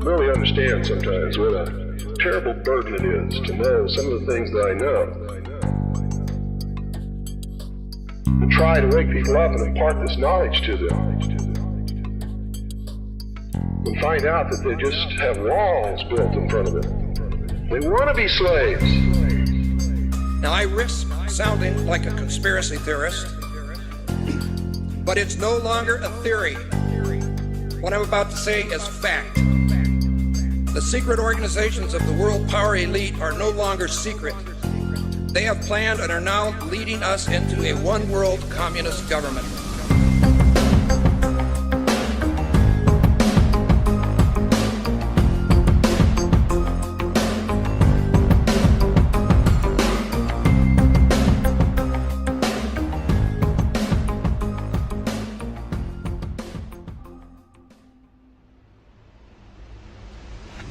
really understand sometimes what a terrible burden it is to know some of the things that I know. And try to wake people up and impart this knowledge to them. And find out that they just have walls built in front of them. They want to be slaves. Now I risk sounding like a conspiracy theorist, but it's no longer a theory. What I'm about to say is fact. The secret organizations of the world power elite are no longer secret. They have planned and are now leading us into a one-world communist government.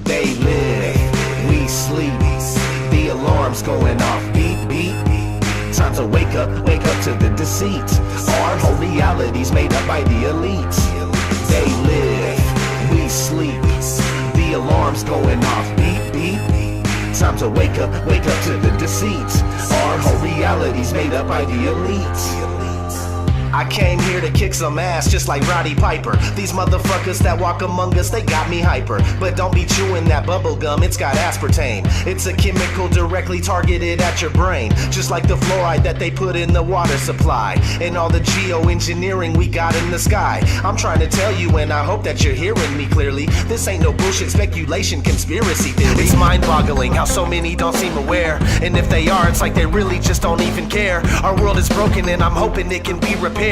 They live, we sleep, the alarm's going off, beep, beep. Time to wake up to the deceit. Our whole reality's made up by the elites. They live, we sleep, the alarm's going off, beep, beep. Time to wake up to the deceit. Our whole reality's made up by the elites. I came here to kick some ass just like Roddy Piper. These motherfuckers that walk among us, they got me hyper. But don't be chewing that bubble gum, it's got aspartame. It's a chemical directly targeted at your brain, just like the fluoride that they put in the water supply, and all the geoengineering we got in the sky. I'm trying to tell you, and I hope that you're hearing me clearly, this ain't no bullshit speculation, conspiracy theory. It's mind-boggling how so many don't seem aware, and if they are, it's like they really just don't even care. Our world is broken and I'm hoping it can be repaired,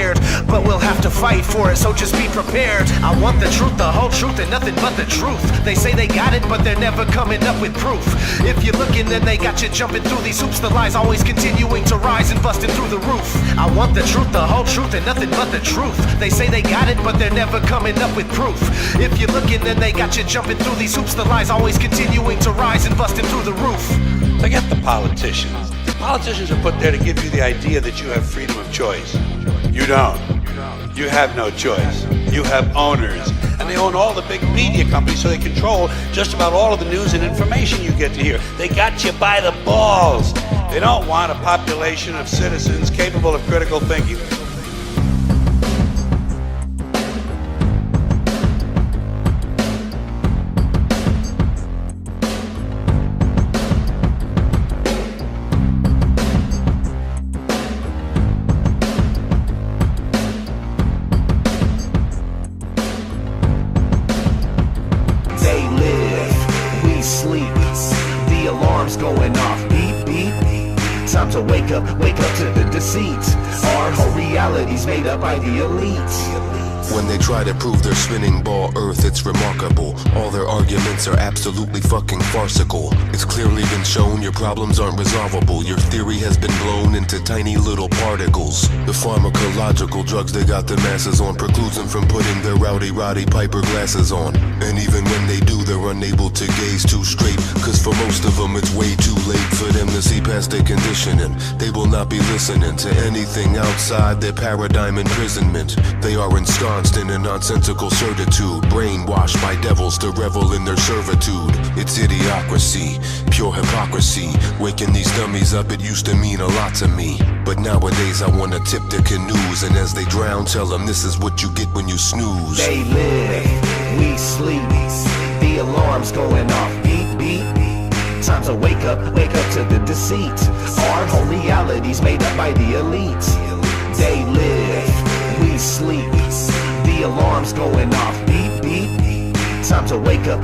but we'll have to fight for it, so just be prepared. I want the truth, the whole truth, and nothing but the truth. They say they got it, but they're never coming up with proof. If you're looking, then they got you jumping through these hoops. The lies always continuing to rise and busting through the roof. I want the truth, the whole truth, and nothing but the truth. They say they got it, but they're never coming up with proof. If you're looking, then they got you jumping through these hoops. The lies always continuing to rise and busting through the roof. Forget the politicians. The politicians are put there to give you the idea that you have freedom of choice. You don't. You have no choice. You have owners, and they own all the big media companies, so they control just about all of the news and information you get to hear. They got you by the balls. They don't want a population of citizens capable of critical thinking. Going off, beep, beep. Time to wake up to the deceit. Our whole reality's made up by the elites. When they try to prove their spinning ball earth, it's remarkable. All their arguments are absolutely fucking farcical. It's clearly been shown your problems aren't resolvable. Your theory has been blown into tiny little particles. The pharmacological drugs they got the masses on precludes them from putting their rowdy Roddy Piper glasses on. And even when they do, they're unable to gaze too straight, cause for most of them it's way too late for them to see past their conditioning. They will not be listening to anything outside their paradigm imprisonment. They are ensconced in a nonsensical certitude, brainwashed by devils to revel in their servitude. It's idiocracy, pure hypocrisy. Waking these dummies up, it used to mean a lot to me, but nowadays I wanna tip their canoes, and as they drown, tell them this is what you get when you snooze. They live, we sleep, the alarm's going off, beep, beep. Time to wake up to the deceit. Our whole reality's made up by the elites. They live, we sleep, the alarm's going off, beep, beep. Time to wake up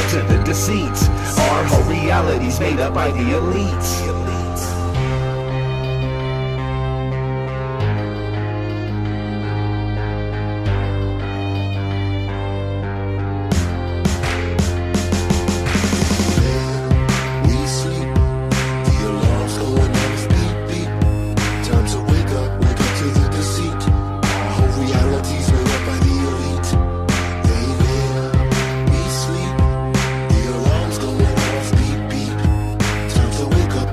to the deceit. Our whole reality's made up by the elites. Wake up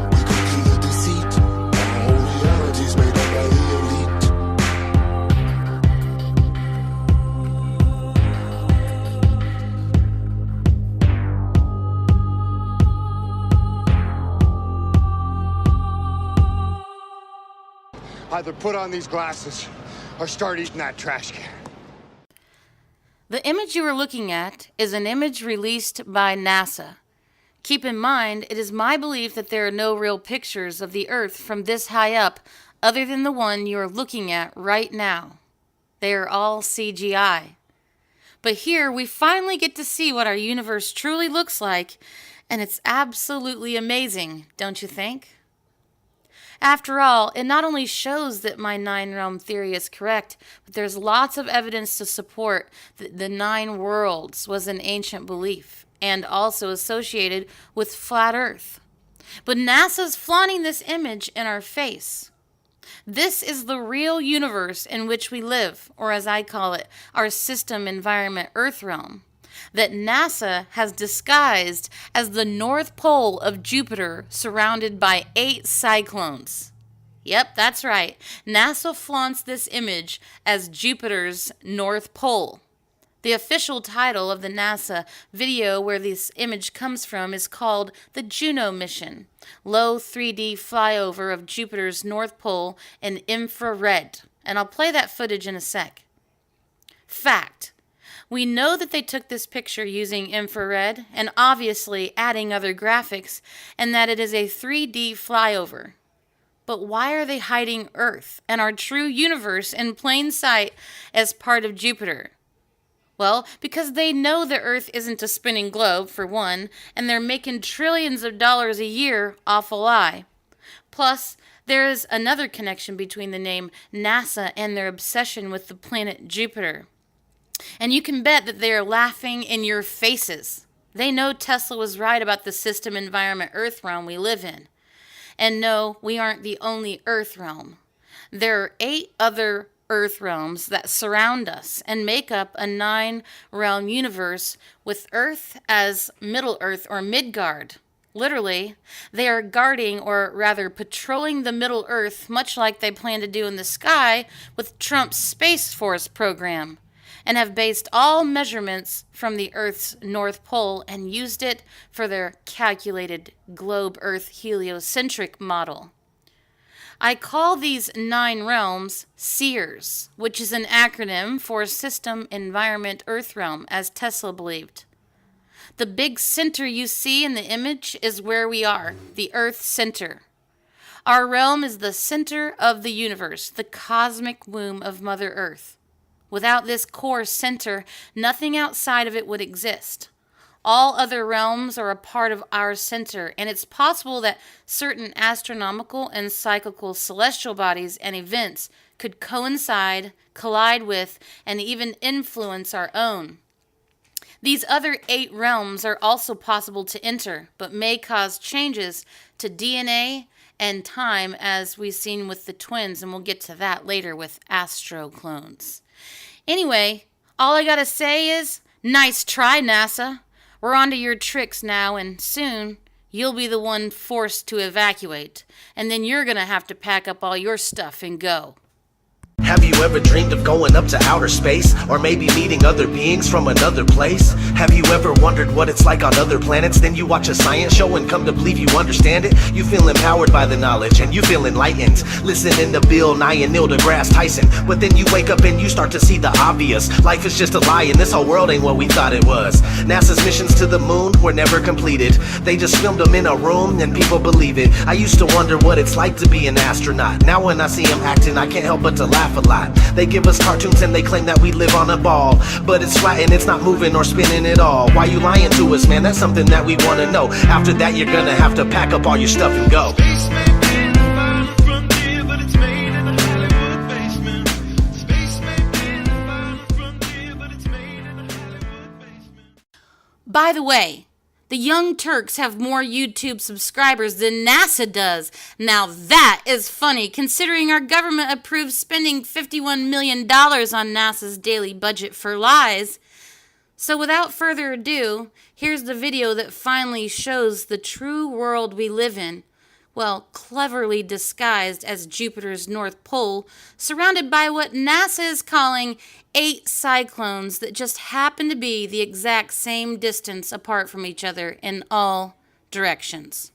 either put on these glasses or start eating that trash can. The image you are looking at is an image released by NASA. Keep in mind, it is my belief that there are no real pictures of the Earth from this high up other than the one you are looking at right now. They are all CGI. But here we finally get to see what our universe truly looks like, and it's absolutely amazing, don't you think? After all, it not only shows that my nine-realm theory is correct, but there's lots of evidence to support that the 9 worlds was an ancient belief and also associated with flat Earth. But NASA's flaunting this image in our face. This is the real universe in which we live, or as I call it, our system environment Earth realm, that NASA has disguised as the North Pole of Jupiter surrounded by 8 cyclones. Yep, that's right. NASA flaunts this image as Jupiter's North Pole. The official title of the NASA video where this image comes from is called the Juno mission, low 3D flyover of Jupiter's North Pole in infrared. And I'll play that footage in a sec. Fact. We know that they took this picture using infrared and obviously adding other graphics, and that it is a 3D flyover. But why are they hiding Earth and our true universe in plain sight as part of Jupiter? Well, because they know the Earth isn't a spinning globe, for one, and they're making trillions of dollars a year off a lie. Plus, there is another connection between the name NASA and their obsession with the planet Jupiter. And you can bet that they are laughing in your faces. They know Tesla was right about the system environment Earth realm we live in. And no, we aren't the only Earth realm. There are 8 other Earth realms that surround us and make up a 9-realm universe with Earth as Middle Earth or Midgard. Literally, they are guarding, or rather patrolling the Middle Earth, much like they plan to do in the sky with Trump's Space Force program, and have based all measurements from the Earth's North Pole and used it for their calculated globe-Earth heliocentric model. I call these 9 realms SEERS, which is an acronym for System Environment Earth Realm, as Tesla believed. The big center you see in the image is where we are, the Earth center. Our realm is the center of the universe, the cosmic womb of Mother Earth. Without this core center, nothing outside of it would exist. All other realms are a part of our center, and it's possible that certain astronomical and cyclical celestial bodies and events could coincide, collide with, and even influence our own. These other 8 realms are also possible to enter, but may cause changes to DNA and time, as we've seen with the twins, and we'll get to that later with Astro clones. Anyway, all I gotta say is, nice try, NASA. We're on to your tricks now, and soon you'll be the one forced to evacuate, and then you're gonna have to pack up all your stuff and go. Have you ever dreamed of going up to outer space? Or maybe meeting other beings from another place? Have you ever wondered what it's like on other planets? Then you watch a science show and come to believe you understand it? You feel empowered by the knowledge and you feel enlightened, listening to Bill Nye and Neil deGrasse Tyson. But then you wake up and you start to see the obvious. Life is just a lie and this whole world ain't what we thought it was. NASA's missions to the moon were never completed. They just filmed them in a room and people believe it. I used to wonder what it's like to be an astronaut. Now when I see them acting, I can't help but to laugh a lot. They give us cartoons and they claim that we live on a ball, but it's flat and it's not moving or spinning at all. Why you lying to us, man? That's something that we want to know. After that you're gonna have to pack up all your stuff and go. By the way, the Young Turks have more YouTube subscribers than NASA does. Now that is funny, considering our government approved spending $51 million on NASA's daily budget for lies. So without further ado, here's the video that finally shows the true world we live in. Well, cleverly disguised as Jupiter's North Pole, surrounded by what NASA is calling 8 cyclones that just happen to be the exact same distance apart from each other in all directions.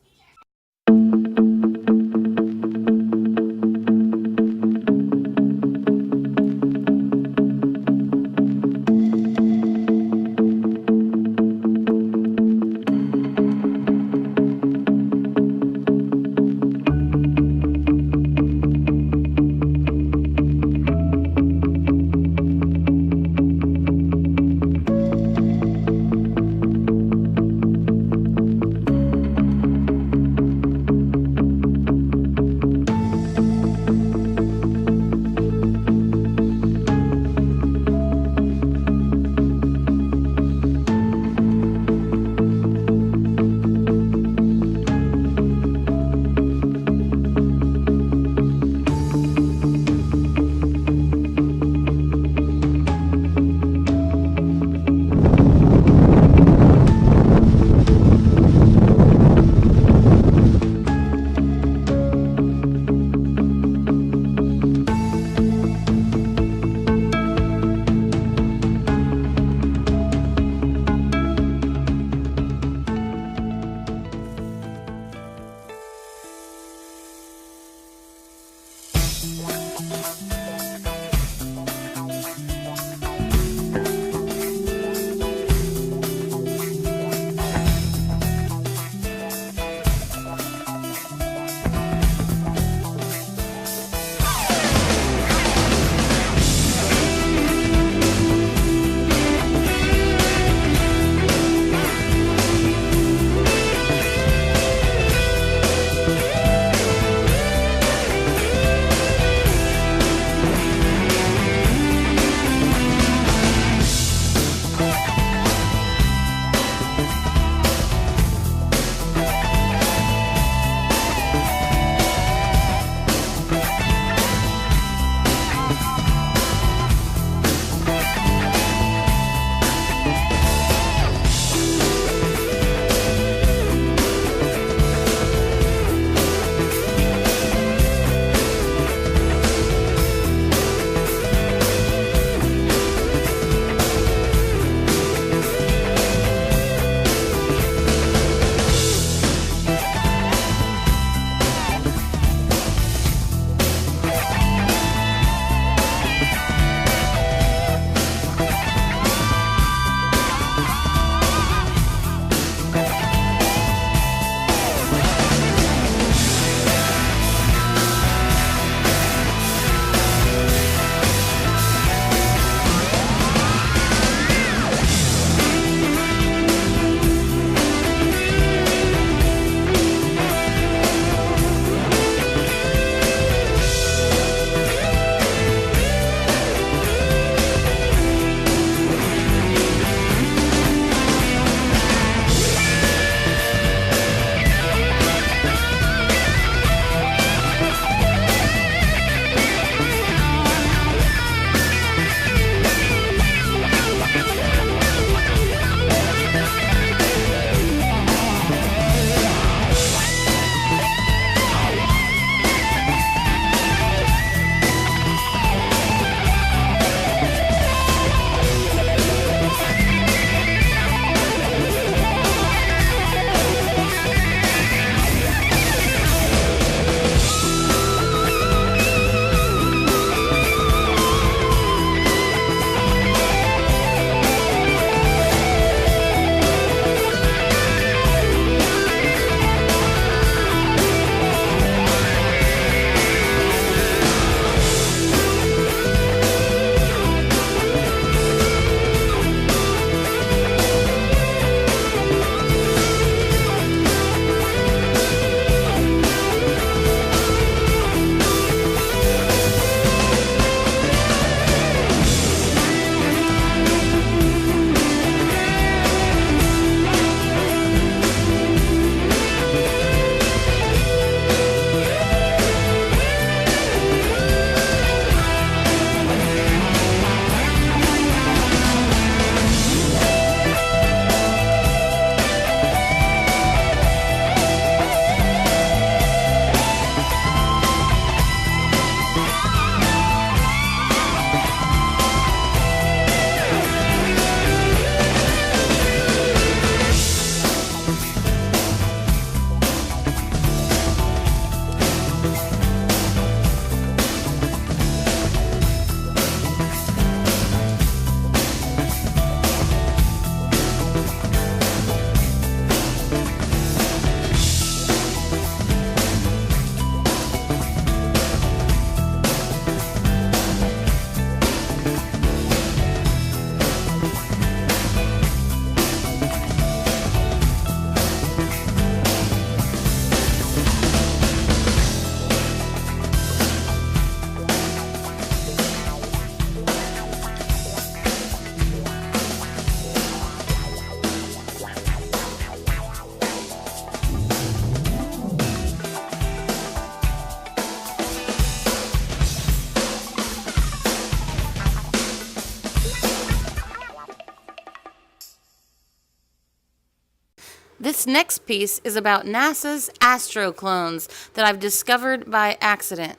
This next piece is about NASA's Astro clones that I've discovered by accident.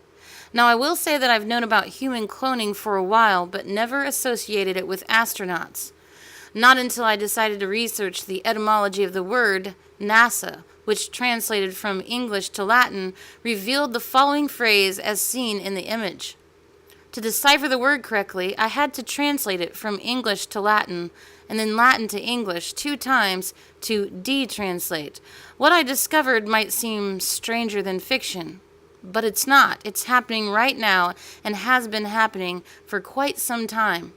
Now, I will say that I've known about human cloning for a while, but never associated it with astronauts. Not until I decided to research the etymology of the word NASA, which translated from English to Latin, revealed the following phrase as seen in the image. To decipher the word correctly, I had to translate it from English to Latin, and then Latin to English 2 times to detranslate. What I discovered might seem stranger than fiction, but it's not. It's happening right now and has been happening for quite some time.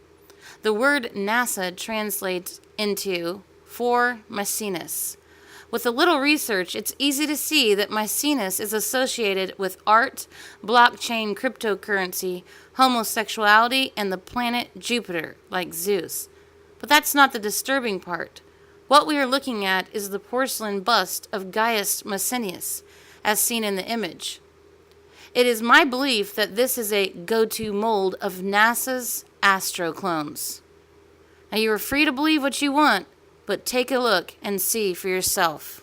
The word NASA translates into for Maecenas. With a little research, it's easy to see that Maecenas is associated with art, blockchain cryptocurrency, homosexuality, and the planet Jupiter, like Zeus. But that's not the disturbing part. What we are looking at is the porcelain bust of Gaius Maecenas, as seen in the image. It is my belief that this is a go-to mold of NASA's Astro clones. Now, you are free to believe what you want, but take a look and see for yourself.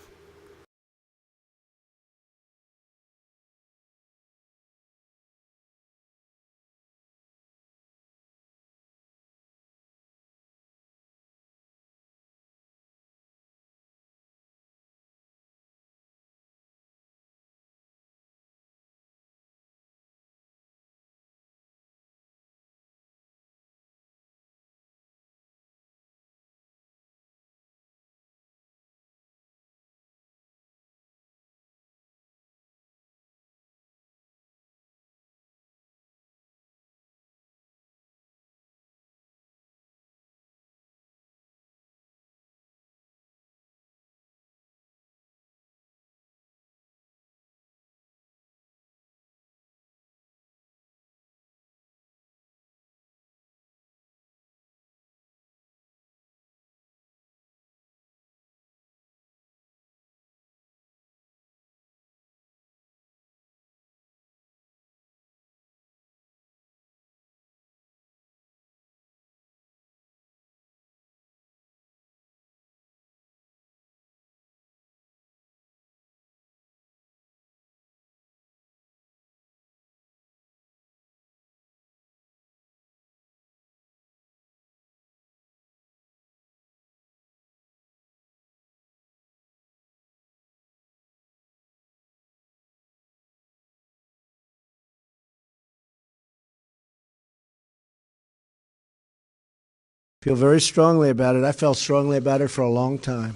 Feel very strongly about it. I felt strongly about it for a long time.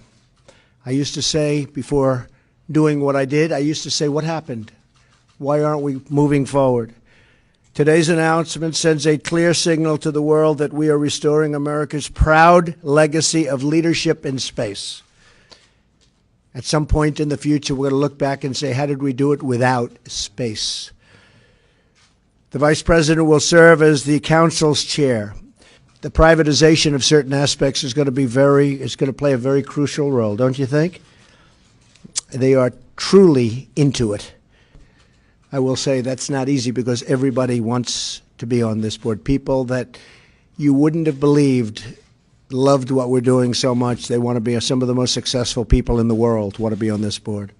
I used to say, before doing what I did, I used to say, what happened? Why aren't we moving forward? Today's announcement sends a clear signal to the world that we are restoring America's proud legacy of leadership in space. At some point in the future, we're going to look back and say, how did we do it without space? The Vice President will serve as the Council's chair. The privatization of certain aspects is going to play a very crucial role, don't you think? They are truly into it. I will say that's not easy because everybody wants to be on this board. People that you wouldn't have believed loved what we're doing so much. They want to be some of the most successful people in the world want to be on this board.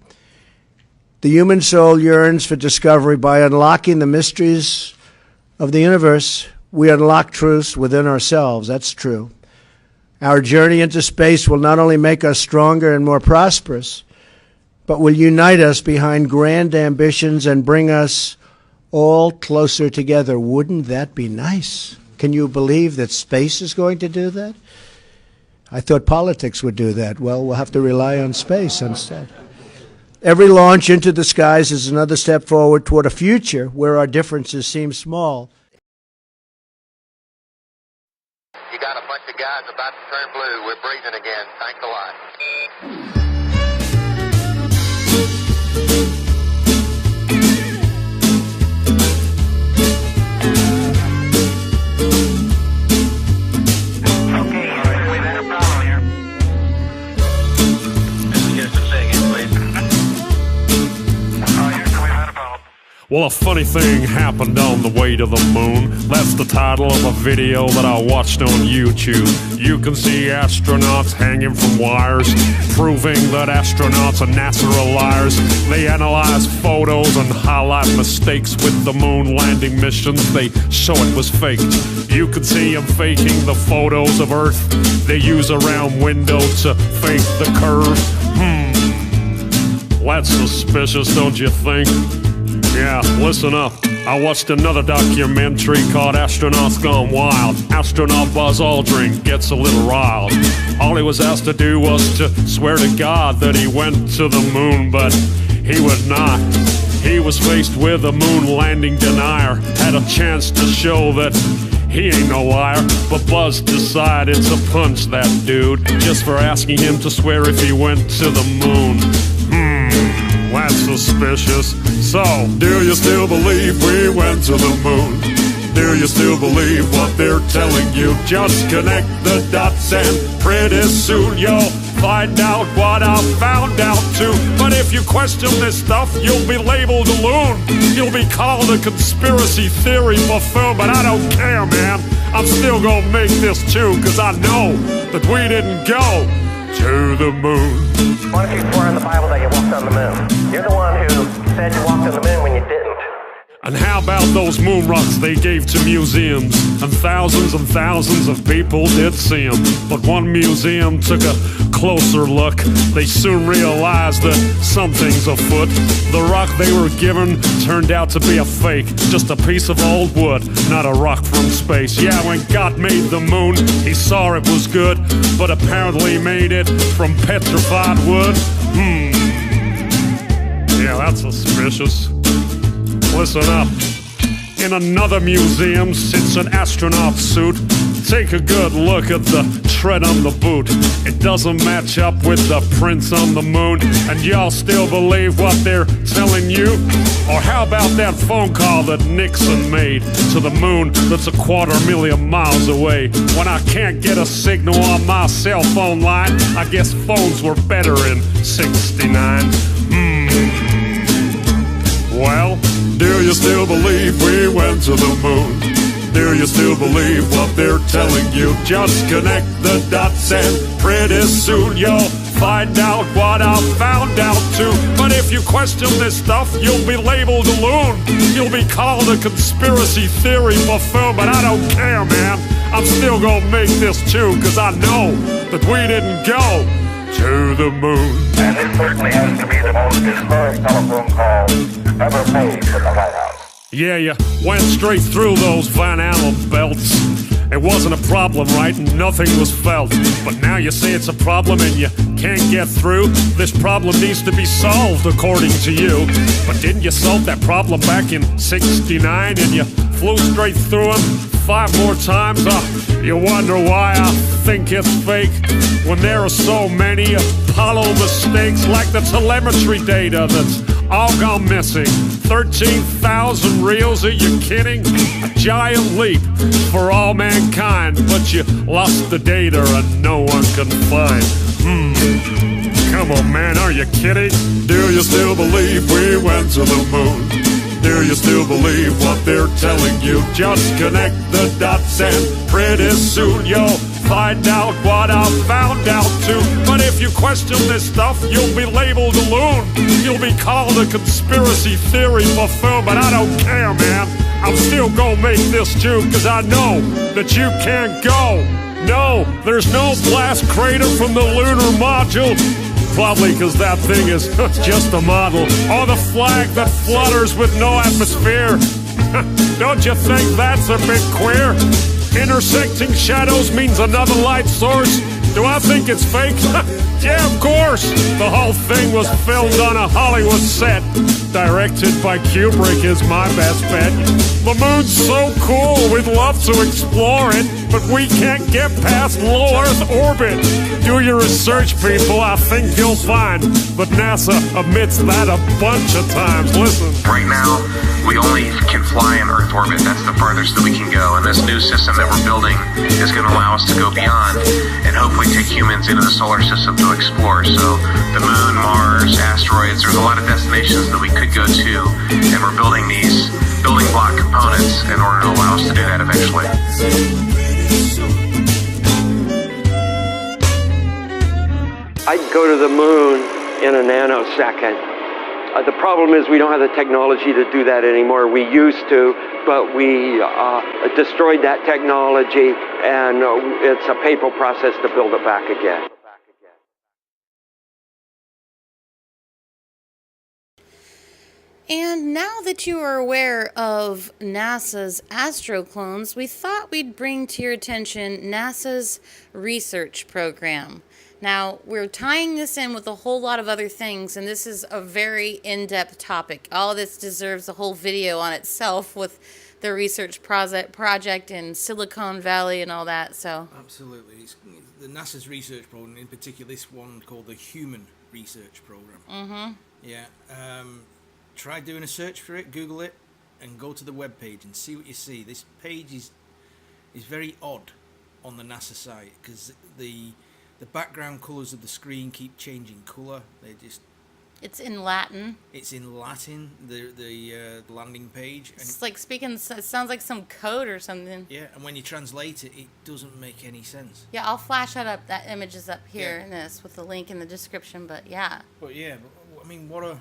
The human soul yearns for discovery. By unlocking the mysteries of the universe, we unlock truths within ourselves. That's true. Our journey into space will not only make us stronger and more prosperous, but will unite us behind grand ambitions and bring us all closer together. Wouldn't that be nice? Can you believe that space is going to do that? I thought politics would do that. Well, we'll have to rely on space instead. Every launch into the skies is another step forward toward a future where our differences seem small. You got a bunch of guys about to turn blue. We're breathing again. Thanks a lot. Okay, we've had a problem here. Just a second, please. Oh, here's we've had a problem. Well, a funny thing happened on the way to the moon. That's the title of a video that I watched on YouTube. You can see astronauts hanging from wires, proving that astronauts and NASA are liars. They analyze photos and highlight mistakes with the moon landing missions. They show it was faked. You can see them faking the photos of Earth. They use a round window to fake the curve. That's suspicious, don't you think? Yeah, listen up. I watched another documentary called Astronauts Gone Wild. Astronaut Buzz Aldrin gets a little riled. All he was asked to do was to swear to God that he went to the moon, but he would not. He was faced with a moon landing denier. Had a chance to show that he ain't no liar, but Buzz decided to punch that dude just for asking him to swear if he went to the moon. That's suspicious. So, do you still believe we went to the moon? Do you still believe what they're telling you? Just connect the dots and pretty soon you'll find out what I found out too. But if you question this stuff, you'll be labeled a loon. You'll be called a conspiracy theory buffoon, but I don't care, man. I'm still gonna make this too, cause I know that we didn't go to the moon. Why don't you swear in the Bible that you walked on the moon? You're the one who said you walked on the moon when you didn't. And how about those moon rocks they gave to museums? And thousands of people did see them. But one museum took a closer look. They soon realized that something's afoot. The rock they were given turned out to be a fake. Just a piece of old wood, not a rock from space. Yeah, when God made the moon, he saw it was good, but apparently made it from petrified wood. Yeah, that's suspicious. Listen up. In another museum sits an astronaut suit. Take a good look at the tread on the boot. It doesn't match up with the prints on the moon. And y'all still believe what they're telling you? Or how about that phone call that Nixon made to the moon that's 250,000 miles away? When I can't get a signal on my cell phone line, I guess phones were better in '69. Well, do you still believe we went to the moon? Do you still believe what they're telling you? Just connect the dots and pretty soon you'll find out what I found out too. But if you question this stuff, you'll be labeled a loon. You'll be called a conspiracy theory buffoon, but I don't care, man. I'm still gonna make this too, cause I know that we didn't go to the moon. And it certainly has to be the most historic telephone call ever made in the White House. Yeah, you went straight through those Van Allen belts. It wasn't a problem, right? Nothing was felt. But now you say it's a problem and you can't get through. This problem needs to be solved, according to you. But didn't you solve that problem back in '69 and you flew straight through them 5 more times? You wonder why I think it's fake when there are so many Apollo mistakes, like the telemetry data that's all gone missing. 13,000 reels, are you kidding? A giant leap for all mankind, but you lost the data and no one can find. Come on, man, are you kidding? Do you still believe we went to the moon? Do you still believe what they're telling you? Just connect the dots and pretty soon you'll find out what I found out too. But if you question this stuff, you'll be labeled a loon. You'll be called a conspiracy theory buffoon, but I don't care, man. I'm still gonna make this too, cause I know that you can't go. No, there's no blast crater from the lunar module. Probably because that thing is just a model. Or the flag that flutters with no atmosphere. Don't you think that's a bit queer? Intersecting shadows means another light source. Do I think it's fake? Yeah, of course. The whole thing was filmed on a Hollywood set. Directed by Kubrick is my best bet. The moon's so cool, we'd love to explore it. but we can't get past low Earth orbit. Do your research, people. I think you'll find. But NASA admits that a bunch of times. Listen. Right now, we only can fly in Earth orbit. That's the farthest that we can go. And this new system that we're building is going to allow us to go beyond and hopefully take humans into the solar system to explore. So the moon, Mars, asteroids, there's a lot of destinations that we could go to, and we're building these building block components in order to allow us to do that eventually. I'd go to the moon in a nanosecond. The problem is we don't have the technology to do that anymore. We used to, but we destroyed that technology, and it's a painful process to build it back again. And now that you are aware of NASA's Astro clones, we thought we'd bring to your attention NASA's research program. Now, we're tying this in with a whole lot of other things, and this is a very in-depth topic. All of this deserves a whole video on itself with the research project in Silicon Valley and all that. So absolutely. It's the NASA's research program, in particular this one called the Human Research Program. Mm-hmm. Yeah. Try doing a search for it, Google it, and go to the web page and see what you see. This page is very odd on the NASA site because the background colours of the screen keep changing colour. It's in Latin. It's in Latin. The landing page. And it's like speaking. It sounds like some code or something. Yeah, and when you translate it, it doesn't make any sense. Yeah, I'll flash that up. That image is up here in this with the link in the description. But yeah. But yeah, I mean, what are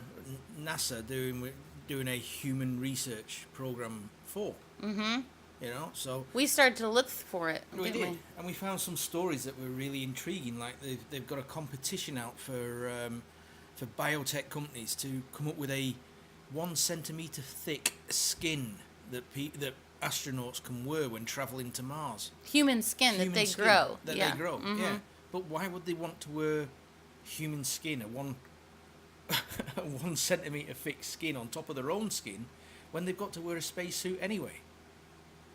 NASA doing a human research program for? Mm-hmm. You know, so we started to look for it. We did, and we found some stories that were really intriguing. Like they've got a competition out for biotech companies to come up with a 1 centimeter thick skin that astronauts can wear when traveling to Mars. Human skin that they grow. They grow. Mm-hmm. Yeah, but why would they want to wear human skin, a 1 centimeter thick skin on top of their own skin, when they've got to wear a spacesuit anyway?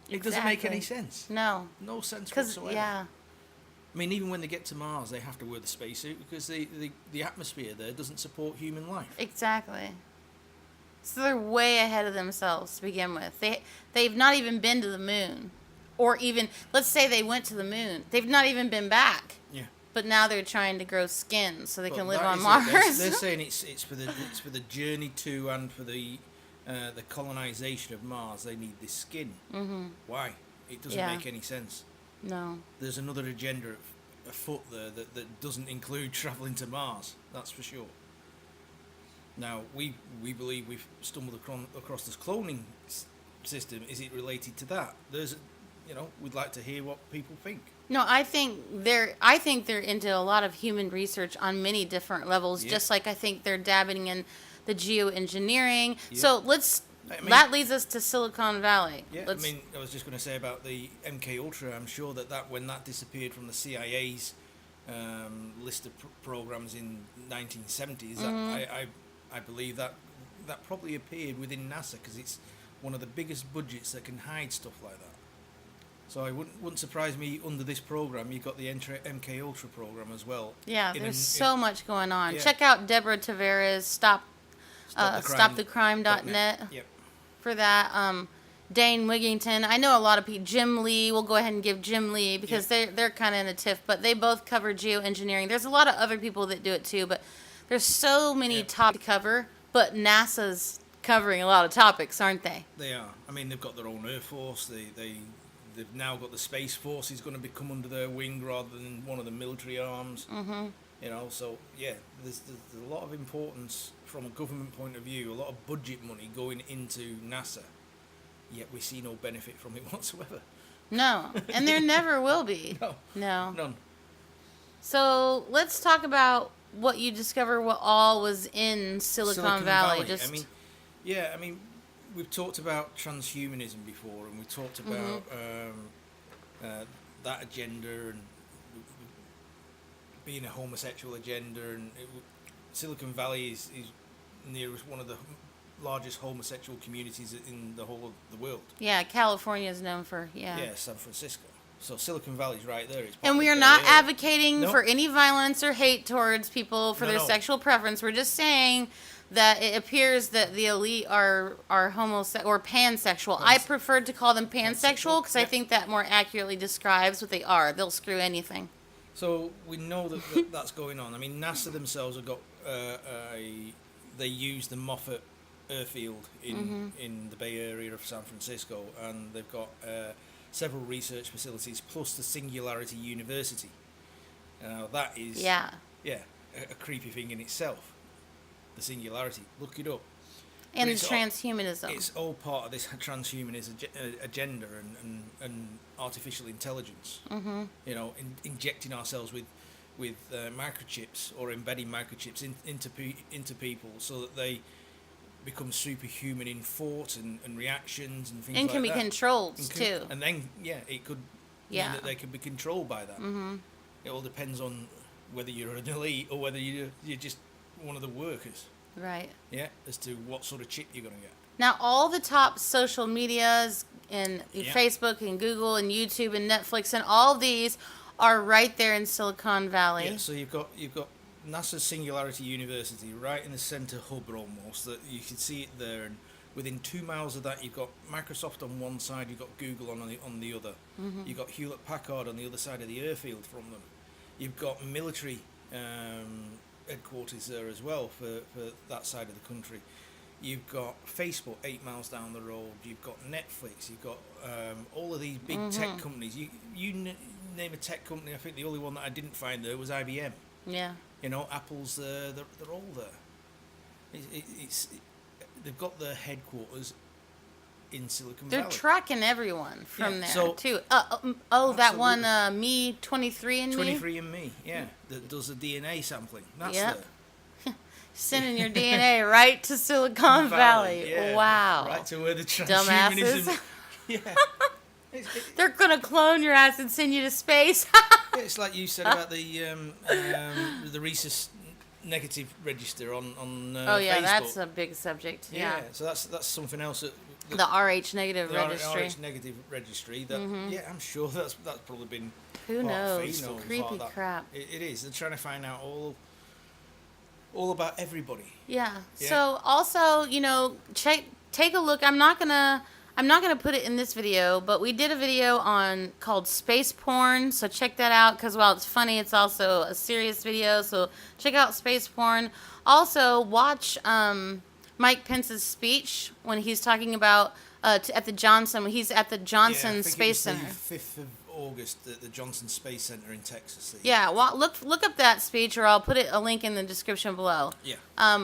It doesn't make any sense. No sense whatsoever. Yeah. I mean, even when they get to Mars, they have to wear the spacesuit because the atmosphere there doesn't support human life. Exactly. So they're way ahead of themselves to begin with. They've not even been to the moon, or even let's say they went to the moon. They've not even been back. Yeah. But now they're trying to grow skin so they can live on Mars. They're saying it's for the journey to and for the colonization of Mars. They need this skin. Mm-hmm. Why? It doesn't make any sense. No. There's another agenda afoot there that doesn't include travelling to Mars. That's for sure. Now we believe we've stumbled across this cloning system. Is it related to that? We'd like to hear what people think. No, I think they're into a lot of human research on many different levels. Just like I think they're dabbing in the geoengineering. So that leads us to Silicon Valley. Yeah, I was just going to say about the MK Ultra. I'm sure that when that disappeared from the CIA's list of programs in 1970s, Mm-hmm. I believe that probably appeared within NASA because it's one of the biggest budgets that can hide stuff like that. So it wouldn't surprise me under this program you've got the MK Ultra program as well. Yeah, there's so much going on. Yeah. Check out Deborah Tavares, stopthecrime.net for that. Dane Wigington. I know a lot of people. Jim Lee. We'll go ahead and give Jim Lee because they're kind of in a tiff, but they both cover geoengineering. There's a lot of other people that do it too, but there's so many topics to cover. But NASA's covering a lot of topics, aren't they? They are. I mean, they've got their own Air Force. They've now got the Space Force is going to become under their wing rather than one of the military arms. Mm-hmm. So there's a lot of importance from a government point of view, a lot of budget money going into NASA, yet we see no benefit from it whatsoever. No, and there never will be. No. None. So let's talk about what you discover, what all was in Silicon Valley. We've talked about transhumanism before, and we talked about that agenda and being a homosexual agenda, and Silicon Valley is near one of the largest homosexual communities in the whole of the world. Yeah, California is known for, Yeah, San Francisco. So Silicon Valley's right there. It's part And of we the are Bay not Area. advocating No. for any violence or hate towards people for No, their no. sexual preference. We're just saying that it appears that the elite are homosexual or pansexual. I prefer to call them pansexual because I think that more accurately describes what they are. They'll screw anything. So we know that's going on. I mean, NASA themselves have got they use the Moffett airfield in the Bay Area of San Francisco, and they've got several research facilities plus the Singularity University. Now that is a creepy thing in itself. The Singularity, look it up. And the transhumanism. It's all part of this transhumanism agenda and artificial intelligence. Mm-hmm. You know, injecting ourselves with microchips or embedding microchips into people so that they become superhuman in thought and reactions and things like that. And can be controlled too. And then it could mean that they can be controlled by that. Mm-hmm. It all depends on whether you're an elite or whether you're just one of the workers. Right. Yeah, as to what sort of chip you're going to get. Now, all the top social medias and Facebook and Google and YouTube and Netflix and all these are right there in Silicon Valley. Yeah, so you've got NASA's Singularity University right in the center hub almost, that you can see it there, and within 2 miles of that you've got Microsoft on one side, you've got Google on the other. Mm-hmm. You've got Hewlett Packard on the other side of the airfield from them. You've got military headquarters there as well for that side of the country. You've got Facebook 8 miles down the road. You've got Netflix. You've got all of these big tech companies. You name a tech company. I think the only one that I didn't find there was IBM. Yeah. You know, Apple's there. They're all there. They've got their headquarters in Silicon Valley. They're tracking everyone from there so, too. That one, Me 23andMe. 23andMe, yeah, that does the DNA sampling. That's there. Sending your DNA right to Silicon Valley. Yeah. Wow. Right to where the dumbasses. transhumanism. Yeah. They're gonna clone your ass and send you to space. It's like you said about the rhesus negative register on oh yeah, Facebook. that's a big subject. Yeah. So that's something else that the RH negative registry. RH negative registry. That I'm sure that's probably been. Who knows? Creepy crap. It is. They're trying to find out all about everybody. Yeah. So also, take a look. I'm not gonna put it in this video, but we did a video called Space Porn. So check that out, because while it's funny, it's also a serious video. So check out Space Porn. Also watch Mike Pence's speech when he's talking about at the Johnson. When he's at the Johnson Space Center. 5th of August at the Johnson Space Center in Texas. Yeah, well, look up that speech, or I'll put a link in the description below. Yeah.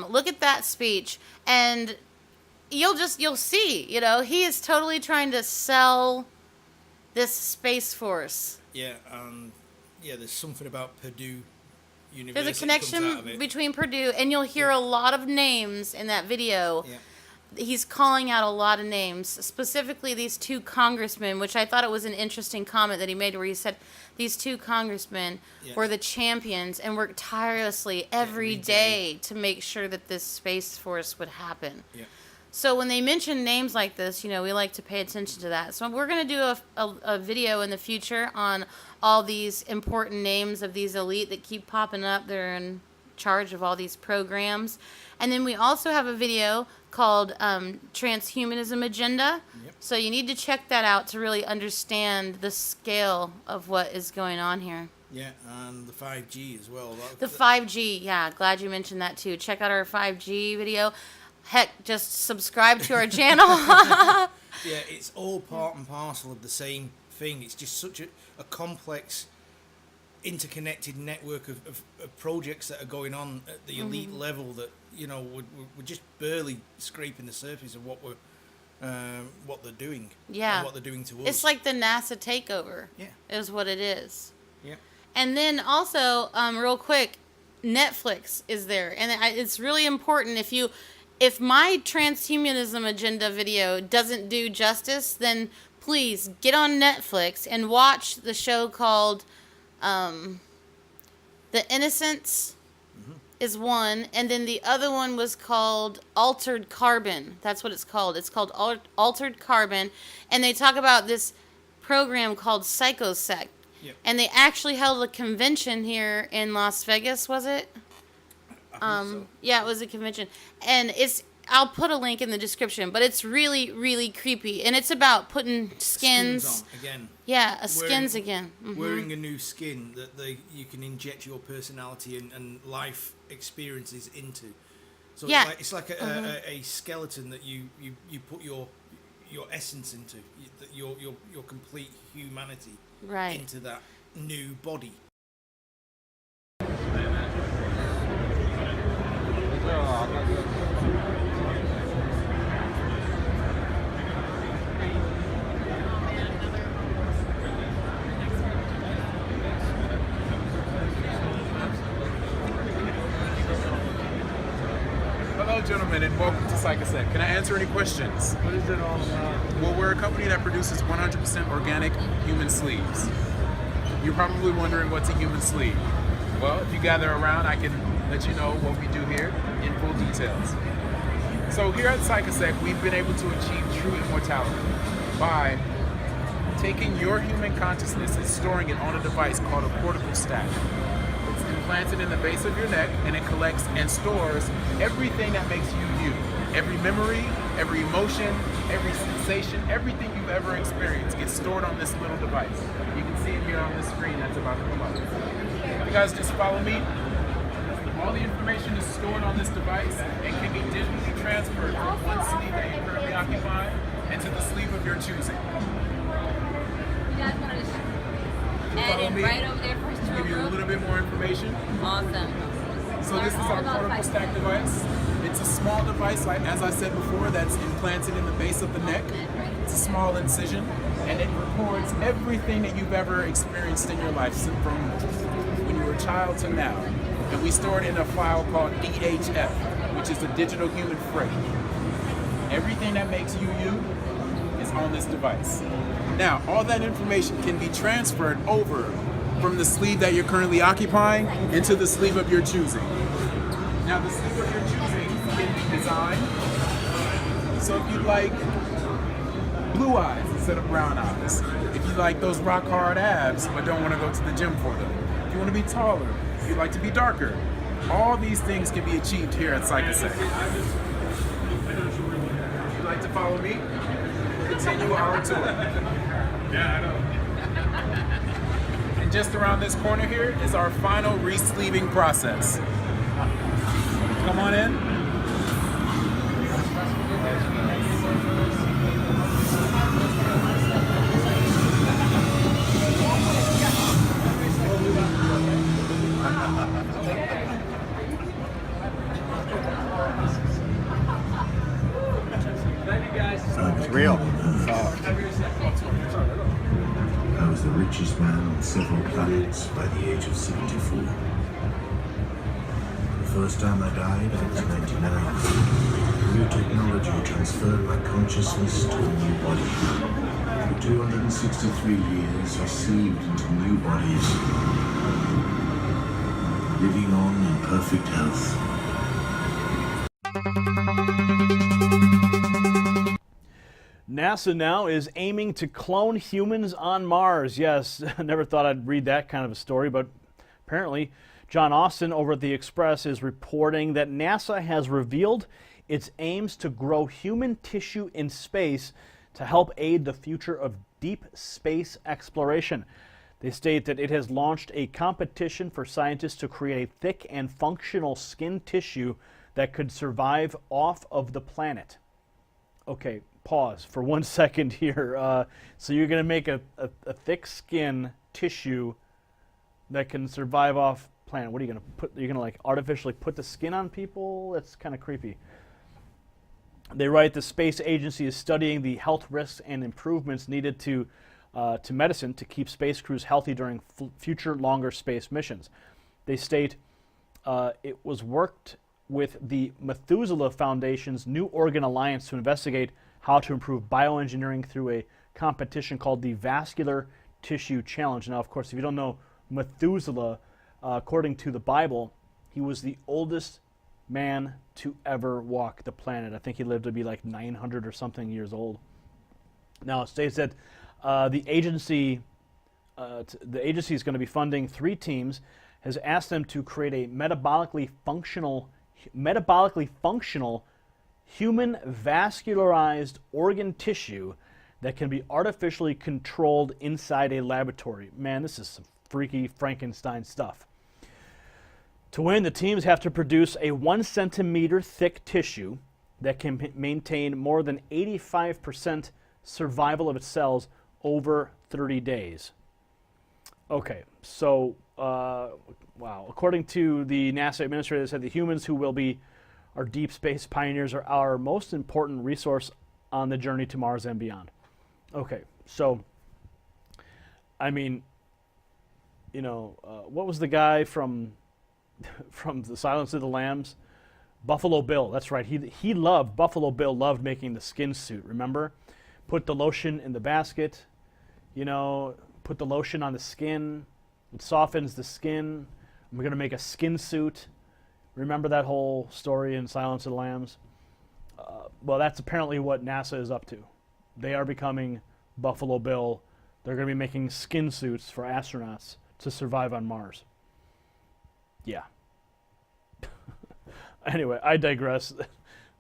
Look at that speech, and you'll see. He is totally trying to sell this Space Force. Yeah. There's something about Purdue University. There's a connection between Purdue, and you'll hear a lot of names in that video. Yeah. He's calling out a lot of names, specifically these two congressmen, which I thought it was an interesting comment that he made, where he said these two congressmen were the champions and worked tirelessly every day to make sure that this Space Force would happen. Yeah. So when they mention names like this, we like to pay attention to that. So we're going to do a video in the future on all these important names of these elite that keep popping up. They're in charge of all these programs. And then we also have a video called Transhumanism Agenda. Yep. So you need to check that out to really understand the scale of what is going on here. Yeah, and the 5G as well. The 5G, yeah, glad you mentioned that too. Check out our 5G video. Heck, just subscribe to our channel. Yeah, it's all part and parcel of the same thing. It's just such a complex, interconnected network of projects that are going on at the elite level that, we're just barely scraping the surface of what they're doing. Yeah. And what they're doing to us. It's like the NASA takeover. Yeah. Is what it is. Yeah. And then also, real quick, Netflix is there. And it's really important. If my transhumanism agenda video doesn't do justice, then please get on Netflix and watch the show called The Innocents is one, and then the other one was called Altered Carbon. That's what it's called. It's called Altered Carbon, and they talk about this program called PsychoSec. Yep. And they actually held a convention here in Las Vegas, was it? I think so. Yeah, it was a convention. And I'll put a link in the description, but it's really, really creepy. And it's about putting skins on again. Yeah, skins again. Mm-hmm. Wearing a new skin that you can inject your personality and life experiences into. So yeah. it's like a skeleton that you put your essence into, your complete humanity into that new body. Hello, gentlemen, and welcome to PsychoSec. Can I answer any questions? What is it all about? Well, we're a company that produces 100% organic human sleeves. You're probably wondering what's a human sleeve. Well, if you gather around, I can let you know what we do here in full details. So here at PsychoSec, we've been able to achieve true immortality by taking your human consciousness and storing it on a device called a cortical stack. It's implanted in the base of your neck, and it collects and stores everything that makes you you. Every memory, every emotion, every sensation, everything you've ever experienced gets stored on this little device. You can see it here on the screen that's about to come up. You guys just follow me. All the information is stored on this device and can be digitally transferred from one sleeve that you currently occupy into the sleeve of your choosing. You guys want to add it right over there for us to give you a little bit more information. Awesome. So this is our cortical stack device. It's a small device, like as I said before, that's implanted in the base of the neck. It's a small incision, and it records everything that you've ever experienced in your life, from when you were a child to now. And we store it in a file called DHF, which is the digital human freight. Everything that makes you you is on this device. Now, all that information can be transferred over from the sleeve that you're currently occupying into the sleeve of your choosing. Now, the sleeve of your choosing can be designed so if you like blue eyes instead of brown eyes, if you like those rock hard abs but don't want to go to the gym for them, if you want to be taller, if you like to be darker, all these things can be achieved here at PsychoSec. If you'd like to follow me, continue our tour. Yeah, I know. And just around this corner here is our final re-sleeving process. Come on in. It's real. I was the richest man on several planets by the age of 74. The first time I died, I was 99. New technology transferred my consciousness to a new body. For 263 years, I sleeved into new bodies, living on in perfect health. NASA now is aiming to clone humans on Mars. Yes, I never thought I'd read that kind of a story, but apparently John Austin over at The Express is reporting that NASA has revealed its aims to grow human tissue in space to help aid the future of deep space exploration. They state that it has launched a competition for scientists to create a thick and functional skin tissue that could survive off of the planet. Okay, pause for 1 second here. So you're going to make a thick skin tissue that can survive off planet. What are you going to put? You're going to like artificially put the skin on people? That's kind of creepy. They write the space agency is studying the health risks and improvements needed to medicine to keep space crews healthy during future longer space missions. They state it was worked with the Methuselah Foundation's New Organ Alliance to investigate how to improve bioengineering through a competition called the Vascular Tissue Challenge. Now, of course, if you don't know Methuselah, according to the Bible, he was the oldest man to ever walk the planet. I think he lived to be like 900 or something years old. Now, it states that The agency is going to be funding 3 teams, has asked them to create a metabolically functional human vascularized organ tissue that can be artificially controlled inside a laboratory. Man, this is some freaky Frankenstein stuff. To win, the teams have to produce a 1 centimeter thick tissue that can maintain more than 85% survival of its cells over 30 days. Okay, so, wow. According to the NASA administrator, they said the humans who will be our deep space pioneers are our most important resource on the journey to Mars and beyond. Okay, so, I mean, you know, what was the guy from The Silence of the Lambs? Buffalo Bill, that's right. Buffalo Bill loved making the skin suit, remember? Put the lotion in the basket, you know, put the lotion on the skin, it softens the skin. We're going to make a skin suit. Remember that whole story in Silence of the Lambs? Well, that's apparently what NASA is up to. They are becoming Buffalo Bill. They're going to be making skin suits for astronauts to survive on Mars. Yeah. Anyway, I digress.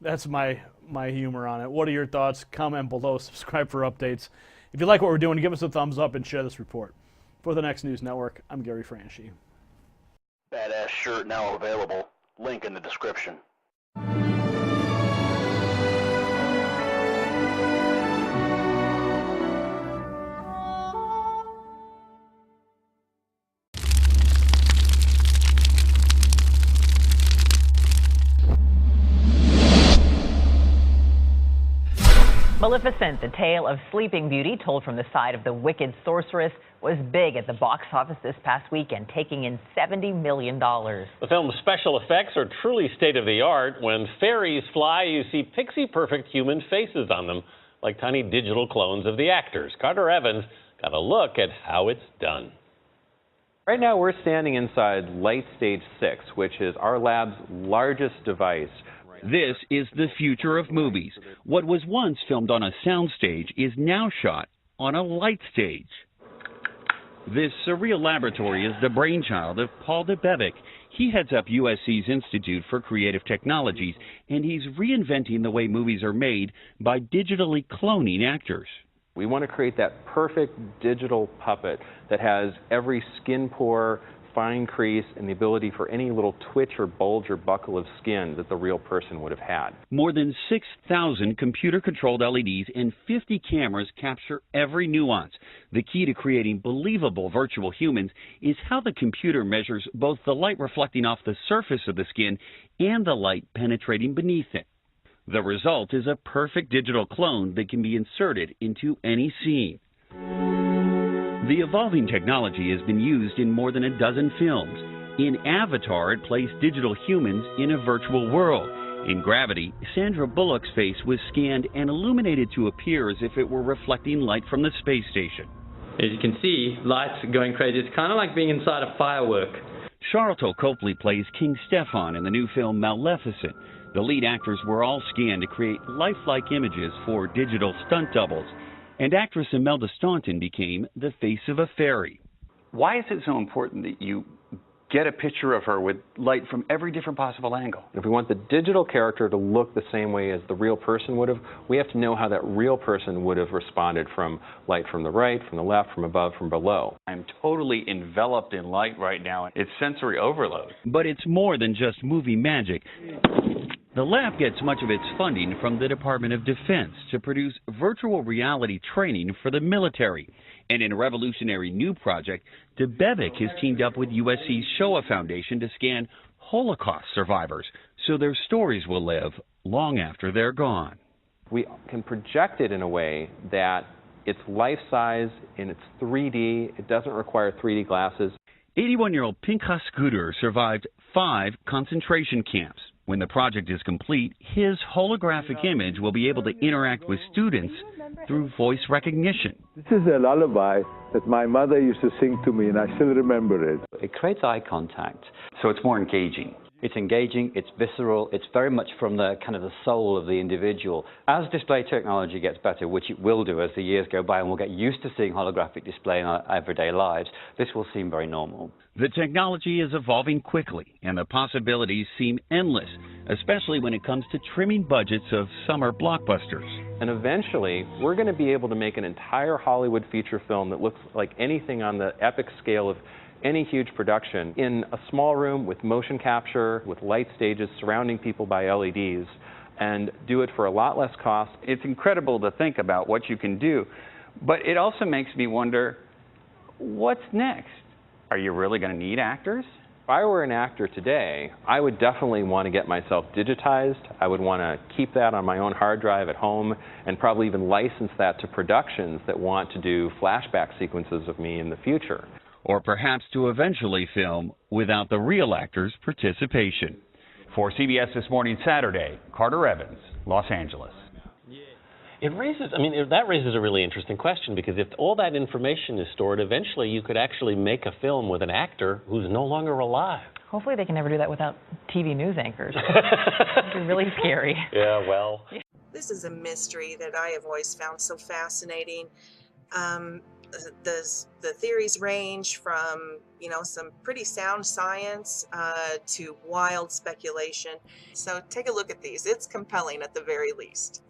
That's my humor on it. What are your thoughts? Comment below. Subscribe for updates. If you like what we're doing, give us a thumbs up and share this report. For the Next News Network, I'm Gary Franchi. Badass shirt now available. Link in the description. Maleficent, the tale of Sleeping Beauty, told from the side of the wicked sorceress, was big at the box office this past weekend, taking in $70 million. The film's special effects are truly state-of-the-art. When fairies fly, you see pixie-perfect human faces on them, like tiny digital clones of the actors. Carter Evans got a look at how it's done. Right now, we're standing inside Light Stage 6, which is our lab's largest device. This is the future of movies. What was once filmed on a soundstage is now shot on a light stage. This surreal laboratory is the brainchild of Paul DeBevic. He heads up USC's Institute for Creative Technologies, and he's reinventing the way movies are made by digitally cloning actors. We want to create that perfect digital puppet that has every skin pore, fine crease, and the ability for any little twitch or bulge or buckle of skin that the real person would have had. More than 6,000 computer-controlled LEDs and 50 cameras capture every nuance. The key to creating believable virtual humans is how the computer measures both the light reflecting off the surface of the skin and the light penetrating beneath it. The result is a perfect digital clone that can be inserted into any scene. The evolving technology has been used in more than a dozen films. In Avatar, it placed digital humans in a virtual world. In Gravity, Sandra Bullock's face was scanned and illuminated to appear as if it were reflecting light from the space station. As you can see, light's going crazy. It's kind of like being inside a firework. Charlton Copley plays King Stefan in the new film Maleficent. The lead actors were all scanned to create lifelike images for digital stunt doubles. And actress Imelda Staunton became the face of a fairy. Why is it so important that you get a picture of her with light from every different possible angle? If we want the digital character to look the same way as the real person would have, we have to know how that real person would have responded from light from the right, from the left, from above, from below. I'm totally enveloped in light right now. It's sensory overload. But it's more than just movie magic. The lab gets much of its funding from the Department of Defense to produce virtual reality training for the military. And in a revolutionary new project, DeBevic has teamed up with USC's Shoah Foundation to scan Holocaust survivors so their stories will live long after they're gone. We can project it in a way that it's life-size and it's 3D. It doesn't require 3D glasses. 81-year-old Pinchas Guder survived 5 concentration camps. When the project is complete, his holographic image will be able to interact with students through voice recognition. This is a lullaby that my mother used to sing to me, and I still remember it. It creates eye contact, so it's more engaging. It's engaging, it's visceral, it's very much from the kind of the soul of the individual. As display technology gets better, which it will do as the years go by, and we'll get used to seeing holographic display in our everyday lives, this will seem very normal. The technology is evolving quickly, and the possibilities seem endless, especially when it comes to trimming budgets of summer blockbusters. And eventually, we're going to be able to make an entire Hollywood feature film that looks like anything on the epic scale of any huge production in a small room with motion capture, with light stages surrounding people by LEDs, and do it for a lot less cost. It's incredible to think about what you can do, but it also makes me wonder, what's next? Are you really going to need actors? If I were an actor today, I would definitely want to get myself digitized. I would want to keep that on my own hard drive at home and probably even license that to productions that want to do flashback sequences of me in the future. Or perhaps to eventually film without the real actor's participation. For CBS This Morning Saturday, Carter Evans, Los Angeles. That raises a really interesting question, because if all that information is stored, eventually you could actually make a film with an actor who's no longer alive. Hopefully they can never do that without TV news anchors. It'd be really scary. Yeah, well. This is a mystery that I have always found so fascinating. The theories range from, some pretty sound science to wild speculation. So take a look at these. It's compelling at the very least.